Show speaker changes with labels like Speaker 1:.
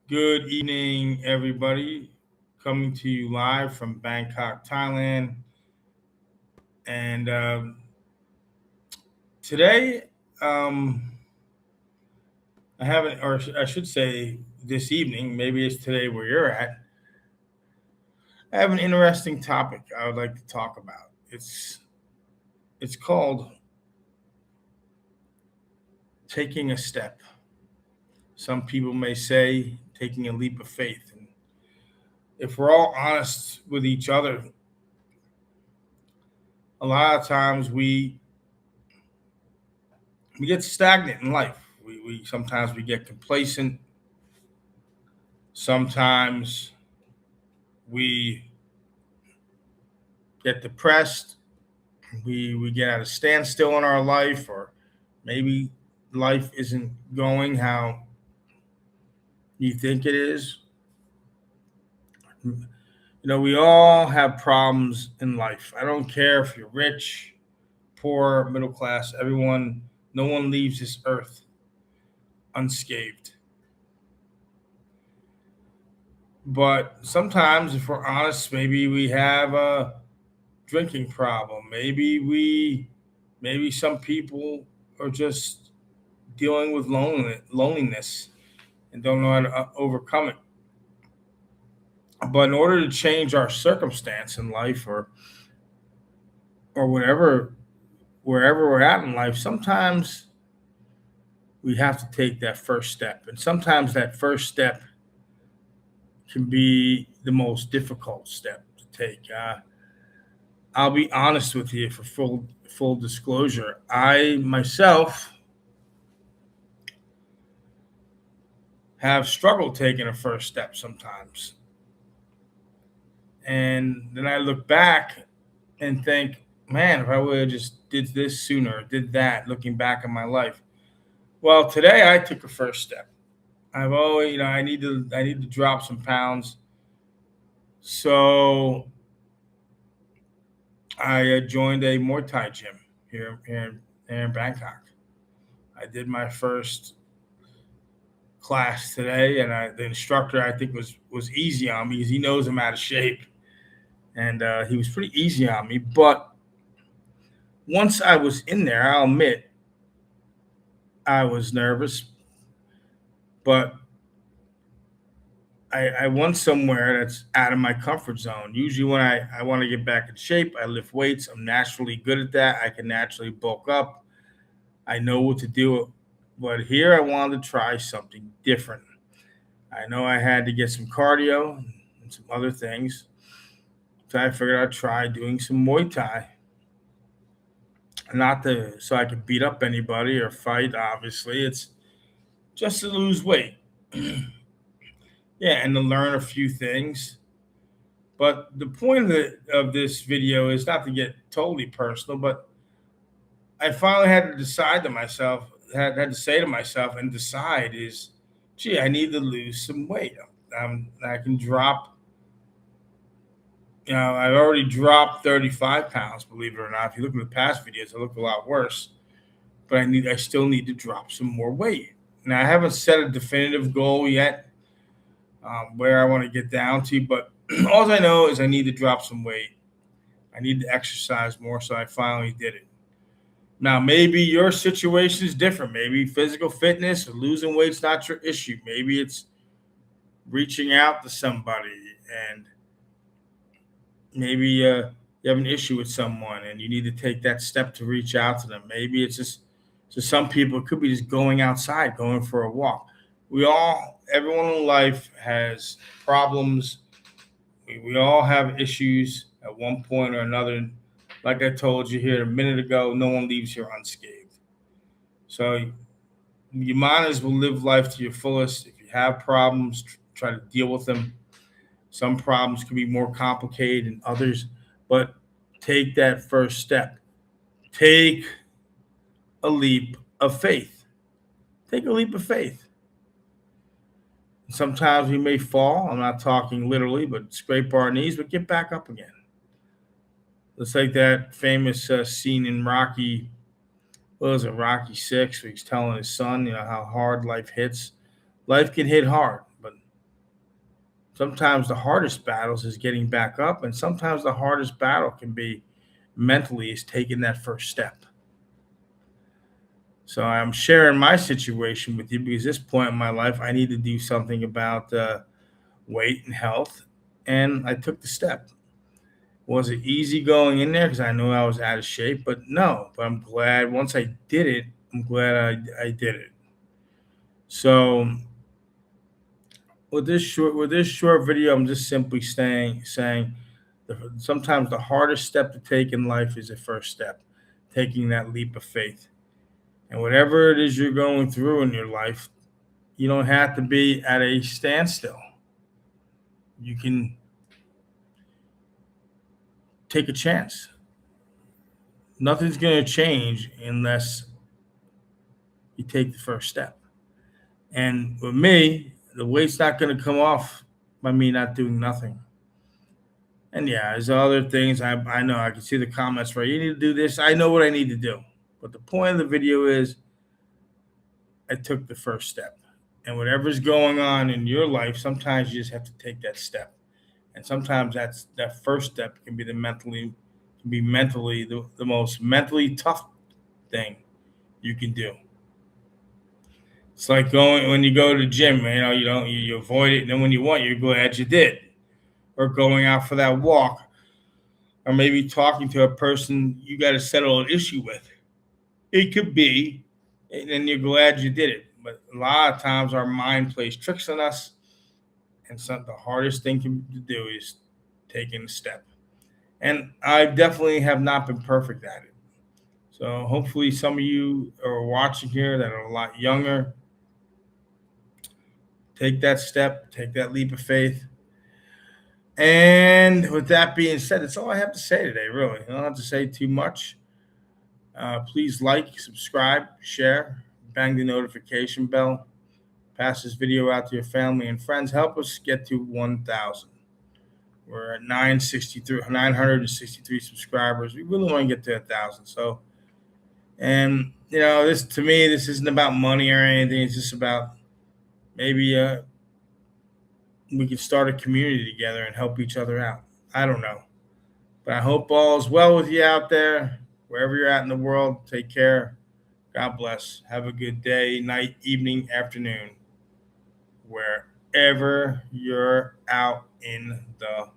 Speaker 1: Good evening, everybody. Coming to you live from Bangkok, Thailand. And today, I haven't, or I should say this evening, maybe it's today where you're at. I have an interesting topic I would like to talk about. It's called taking a step. Some people may say taking a leap of faith. And if we're all honest with each other, a lot of times we get stagnant in life. We sometimes we get complacent. Sometimes we get depressed. We get at a standstill in our life, or maybe life isn't going how you think it is. We all have problems in life. I don't care if you're rich, poor, middle class. Everyone, no one leaves this earth unscathed. But sometimes, if we're honest, maybe we have a drinking problem. Maybe some people are just dealing with loneliness and don't know how to overcome it. But in order to change our circumstance in life, or whatever, wherever we're at in life, sometimes we have to take that first step, and sometimes that first step can be the most difficult step to take. I'll be honest with you for full disclosure. I myself have struggled taking a first step sometimes. And then I look back and think, man, if I would have just did this sooner, did that, looking back at my life. Well, today I took a first step. I've always, I need to drop some pounds. So I joined a Muay Thai gym here in Bangkok. I did my first class today, and the instructor I think was easy on me because he knows I'm out of shape, and he was pretty easy on me. But once I was in there, I'll admit I was nervous, but I went somewhere that's out of my comfort zone. Usually, when I want to get back in shape, I lift weights. I'm naturally good at that. I can naturally bulk up. I know what to do. But here, I wanted to try something different. I know I had to get some cardio and some other things. So I figured I'd try doing some Muay Thai. Not to so I could beat up anybody or fight, obviously. It's just to lose weight. Yeah, and to learn a few things. But the point of this video is not to get totally personal, but I finally had to decide to myself, had to say to myself and decide is, gee, I need to lose some weight. I can drop, I've already dropped 35 pounds, believe it or not. If you look at the past videos, I look a lot worse, but I still need to drop some more weight. Now, I haven't set a definitive goal yet, where I want to get down to, but all I know is I need to drop some weight. I need to exercise more, so I finally did it. Now, maybe your situation is different. Maybe physical fitness or losing weight's not your issue. Maybe it's reaching out to somebody, and maybe you have an issue with someone and you need to take that step to reach out to them. Maybe it's just, to some people, it could be just going outside, going for a walk. Everyone in life has problems. We all have issues at one point or another. Like I told you here a minute ago, no one leaves here unscathed. So you might as well live life to your fullest. If you have problems, try to deal with them. Some problems can be more complicated than others, but take that first step. Take a leap of faith. Take a leap of faith. Sometimes we may fall. I'm not talking literally, but scrape our knees, but get back up again. It's like that famous scene in Rocky. What was it, Rocky 6, where he's telling his son, how hard life hits. Life can hit hard, but sometimes the hardest battles is getting back up, and sometimes the hardest battle can be mentally is taking that first step. So I'm sharing my situation with you because this point in my life, I need to do something about weight and health, and I took the step. Was it easy going in there because I knew I was out of shape? But no. But I'm glad once I did it. I'm glad I did it. So with this short video, I'm just simply saying sometimes the hardest step to take in life is the first step, taking that leap of faith. And whatever it is you're going through in your life, you don't have to be at a standstill. You can take a chance. Nothing's going to change unless you take the first step. And with me, the weight's not going to come off by me not doing nothing. And yeah, there's other things. I know I can see the comments where you need to do this. I know what I need to do. But the point of the video is I took the first step. And whatever's going on in your life, sometimes you just have to take that step. And sometimes that first step can be the most mentally tough thing you can do. It's like going when you go to the gym, you avoid it, and then when you want, you're glad you did. Or going out for that walk, or maybe talking to a person you got to settle an issue with. It could be, and then you're glad you did it. But a lot of times our mind plays tricks on us, and the hardest thing to do is taking a step. And I definitely have not been perfect at it. So hopefully some of you are watching here that are a lot younger. Take that step, take that leap of faith. And with that being said, that's all I have to say today, really. I don't have to say too much. Please like, subscribe, share, bang the notification bell. Pass this video out to your family and friends. Help us get to 1,000. We're at 963 subscribers. We really want to get to 1,000. So, and this to me, this isn't about money or anything. It's just about maybe we could start a community together and help each other out. I don't know. But I hope all is well with you out there, wherever you're at in the world. Take care. God bless. Have a good day, night, evening, afternoon, wherever you're out in the